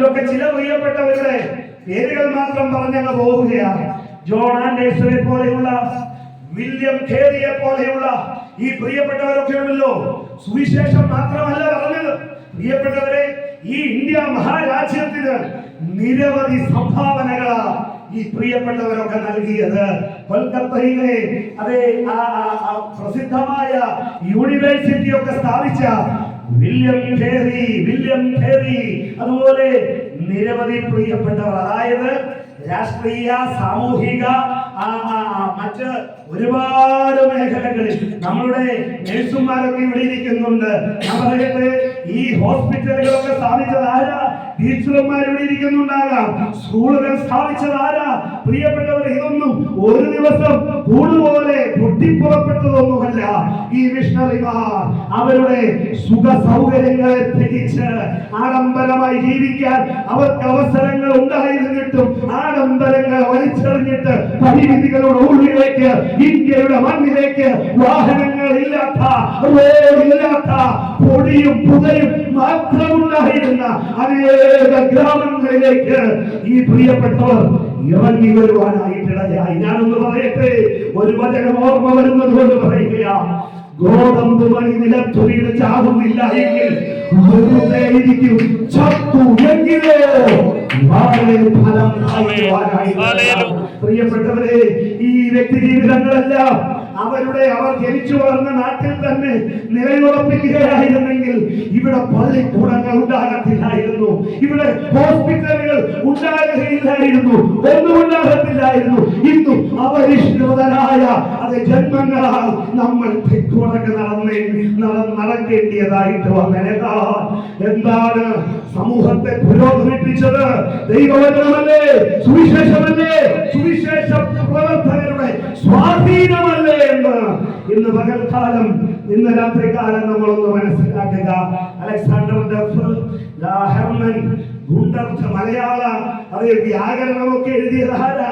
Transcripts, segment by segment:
അതിലൊക്കെ ചില പ്രിയപ്പെട്ടവരുടെ പേരുകൾ മാത്രം പറഞ്ഞങ്ങ് പോവുകയാണ്. ജോൺ ആൻഡേഴ്സനെ പോലെയുള്ള, വില്യം കേറിയെ പോലെയുള്ള ഈ പ്രിയപ്പെട്ടവരൊക്കെ ഉണ്ടല്ലോ. സുവിശേഷം മാത്രമല്ല പറഞ്ഞത് പ്രിയപ്പെട്ടവരെ, ഈ ഇന്ത്യ മഹാരാജ്യത്തിന് നിരവധി സംഭാവനകളാ ഈ പ്രിയപ്പെട്ടവരൊക്കെ നൽകിയത്. കൊൽക്കത്തയിലെ അതേ പ്രസിദ്ധമായ യൂണിവേഴ്സിറ്റി ഒക്കെ സ്ഥാപിച്ച വില്യം കേറി, അതുപോലെ നിരവധി പ്രിയപ്പെട്ടവർ, അതായത് രാഷ്ട്രീയ, സാമൂഹിക, മറ്റ് ഒരുപാട് മേഖലകളിൽ നമ്മളുടെ നഴ്സുമാരൊക്കെ ഇവിടെ ഇരിക്കുന്നുണ്ട്. ഞാൻ പറയട്ടെ, ഈ ഹോസ്പിറ്റലുകളൊക്കെ സ്ഥാപിച്ചത് ആരാ? ടീച്ചർമാർ ഇവിടെ ഇരിക്കുന്നുണ്ടാകാം. സ്കൂളുകൾ സ്ഥാപിച്ചത് ആരാ? പ്രിയപ്പെട്ടവർ, ഇതൊന്നും ഒരു ദിവസം കൂടുപോലെ പൊട്ടിപ്പുറപ്പെട്ടതൊന്നുമല്ല. ഈ മിഷണറിമാർ അവരുടെ സുഖ സൗകര്യങ്ങളെ ത്യജിച്ച് ആഡംബരമായി ജീവിക്കാൻ അവർക്ക് അവസരങ്ങൾ ഉണ്ടായിരുന്നിട്ടും ആഡംബരങ്ങൾ വലിച്ചെറിഞ്ഞിട്ട് പരിമിതികളുടെ ഉള്ളിലേക്ക്, ഇന്ത്യയുടെ മണ്ണിലേക്ക് വാഹനങ്ങൾ ഇല്ലാത്ത, റോഡില്ലാത്ത, പൊടിയും പുകയും മാത്രമുണ്ടായിരുന്ന അനേക ഗ്രാമങ്ങളിലേക്ക് ഈ പ്രിയപ്പെട്ടവർ ഇറങ്ങി വരുവാനായിട്ടിടയായി. ഞാനൊന്ന് പറയട്ടെ, ഒരു വചനം ഓർമ്മ വരുന്നത് കൊണ്ട് പറയുകയാ, ഗോതമ്പ് മണി നിലത്തു വീണ് ചാകുന്നില്ല എങ്കിൽ വെറുതെ ഇരിക്കും, ചത്തു എങ്കിലോ ഫലം. പ്രിയപ്പെട്ടവരെ, ഈ വ്യക്തി ജീവിതങ്ങളെല്ലാം അവർ ജനിച്ചു വളർന്ന നാട്ടിൽ തന്നെ നിലയുറപ്പിക്കുകയായിരുന്നെങ്കിൽ ഇവിടെ പള്ളിക്കൂടങ്ങൾ ഉണ്ടാകത്തില്ലായിരുന്നു, ഇവിടെ ഹോസ്പിറ്റലുകൾ ഉണ്ടാകുകയില്ലായിരുന്നു, ഒന്നും ഉണ്ടാകത്തില്ലായിരുന്നു. ഇന്നും അപരിഷ്കൃതരായ അത് ജന്മങ്ങളാൽ നമ്മൾ തെക്കുടക്ക് നടക്കേണ്ടിയതായിട്ട് വന്നേക്കാ. എന്താണ് സമൂഹത്തെ പുരോഗമിപ്പിച്ചത്? ദൈവവചനമല്ലേ? സുവിശേഷമല്ലേ? സുവിശേഷ പ്രവർത്തകരുടെ സ്വാധീനമല്ലേ എന്ന് ഇന്ന് പകൽക്കാലം, ഇന്ന് രാത്രികാലം നമ്മളൊന്ന് മനസ്സിലാക്കുക. അലക്സാണ്ടർ ഡഫ്, ഹെർമൻ ഗുണ്ടർട്ട്, മലയാള അതേ വ്യാകരണമൊക്കെ എഴുതിയതാരാ?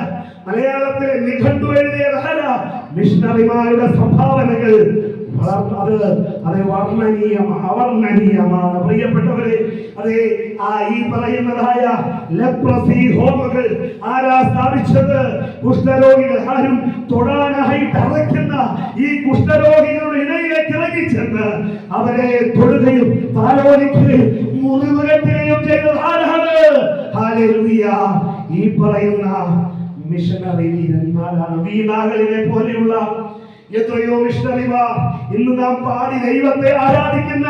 മലയാളത്തിലെ നിഘണ്ടു എഴുതിയതാരാ? മിഷണറിമാരുടെ സംഭാവനകൾ അവർണ്ണനീയമാണ്. പ്രിയപ്പെട്ടവരെ, അതെ ഈ പറയുന്നതായ ലെപ്രസി ഹോമുകൾ ആരാ സ്ഥാപിച്ചത്? കുഷ്ഠരോഗികൾ ആരും തൊടാനായിട്ട് അറയ്ക്കുന്ന ഈ കുഷ്ഠരോഗികളുടെ ഇടയിലേക്ക് ഇറങ്ങിച്ചെന്ന് അവരെ തൊടുകയും താലോലിക്കുകയും മുറിവുകെട്ടുകയും ചെയ്തത് ആരാണ്? ഹല്ലേലൂയ! ഈ പറയുന്ന മിഷണറി വീരന്മാരാണ്. വീണാകളിനെ പോലെയുള്ള എത്രയോ മിഷണറിമാർ ഇന്ന് നാം പാടി ദൈവത്തെ ആരാധിക്കുന്ന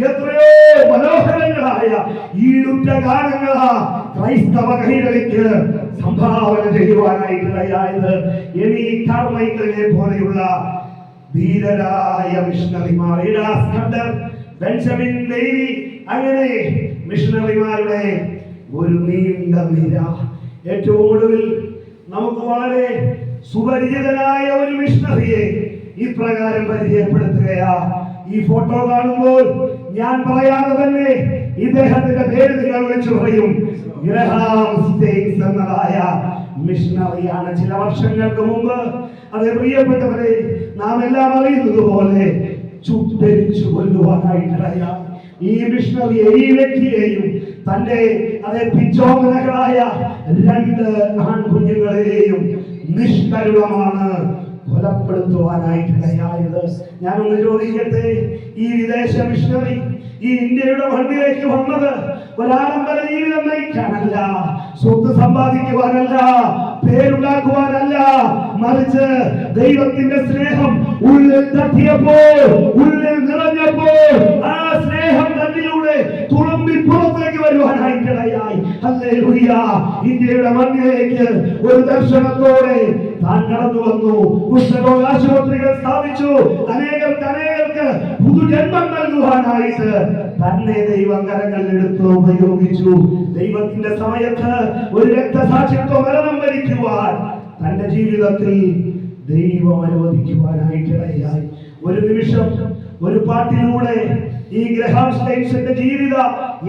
എത്രയോ മനോഹരങ്ങളായ ഈടുറ്റ ഗാനങ്ങളാ ക്രൈസ്തവ കൈകളിക്ക് സംഭാവന ചെയ്യുവാനായിട്ടിടയായത്. എമി കാർമൈക്കലിനെ പോലെയുള്ള ധീരരായ മിഷണറിമാർ, ബെഞ്ചമിൻ ഡെയ്ലി, അങ്ങനെ മിഷണറിമാരുടെ ഒരു നീണ്ട നിര. ഏറ്റവും ഒടുവിൽ നമുക്ക് വളരെ സുപരിചിതനായ ഒരു മിഷണറിയെ ഇപ്രകാരം പരിചയപ്പെടുത്തുകയാ. ഈ ഫോട്ടോ കാണുമ്പോൾ ഞാൻ പറയാതെ തന്നെ ഇദ്ദേഹത്തിന്റെ പേര് നിങ്ങൾ വിളിച്ചു പറയും. ഗ്രഹാം സ്റ്റെയിൻസ് എന്നതായ മിഷണറിയാണ്. ചില വർഷങ്ങൾക്ക് മുമ്പ്, അതേ പ്രിയപ്പെട്ടവരെ, നാം എല്ലാം അറിയുന്നത് പോലെ ചുട്ടരിച്ചു കൊല്ലുവാനായിട്ടിടയ ഈ മിഷണറിയെ, ഈ വ്യക്തിയെയും തന്റെ അതേ പിച്ചോമനകളായ 2 ആൺകുഞ്ഞുങ്ങളെയും നിഷ്കരുണമാണ് കൊലപ്പെടുത്തുവാനായിട്ടിടയായത്. ഞാനൊന്ന് ചോദിക്കട്ടെ, ഈ വിദേശ മിഷണറി ഈ ഇന്ത്യയുടെ മണ്ണിലേക്ക് വന്നത് ഒരാഡംബര ജീവിതം നയിക്കാനല്ല, സ്വത്ത് സമ്പാദിക്കുവാനല്ല, പേരുണ്ടാക്കുവാനല്ല, മറിച്ച് ദൈവത്തിന്റെ സ്നേഹം ഉള്ളിൽ തട്ടിയപ്പോൾ, ഉള്ളിൽ നിറഞ്ഞപ്പോൾ ആ സ്നേഹം തന്നിലൂടെ തുളുമ്പി പുറത്തേക്ക് വരുവാനായിട്ടിടയായി. ഹല്ലേലൂയ! ഇന്ത്യയുടെ മണ്ണിലേക്ക് ഒരു ദർശനത്തോടെ താൻ കടന്നു വന്നു. കുഷ്ഠരോഗ ആശുപത്രികൾ സ്ഥാപിച്ചു. അനേകർക്ക് പുതുജന്മം നൽകുവാനായിട്ട് തന്നെ ദൈവം കരങ്ങളിലെടുത്ത് ഉപയോഗിച്ചു. ദൈവത്തിന്റെ സമയത്ത് ഒരു രക്തസാക്ഷിത്വ മരണം വരിക്കുവാൻ തന്റെ ജീവിതത്തിൽ ദൈവം അനുവദിക്കുവാനായിട്ടിടയായി. ഒരു നിമിഷം ഒരു പാട്ടിലൂടെ ഈ ഗ്രഹാം സ്റ്റെയിൻസിന്റെ ജീവിത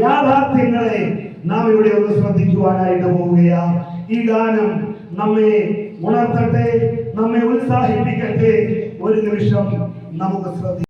യാഥാർത്ഥ്യങ്ങളെ നാം ഇവിടെ ഒന്ന് ശ്രദ്ധിക്കുവാനായിട്ട് പോവുകയാണ്. ഈ ഗാനം നമ്മെ ഉണർത്തട്ടെ, നമ്മെ ഉത്സാഹിപ്പിക്കട്ടെ. ഒരു നിമിഷം നമുക്ക് ശ്രദ്ധിക്കാം.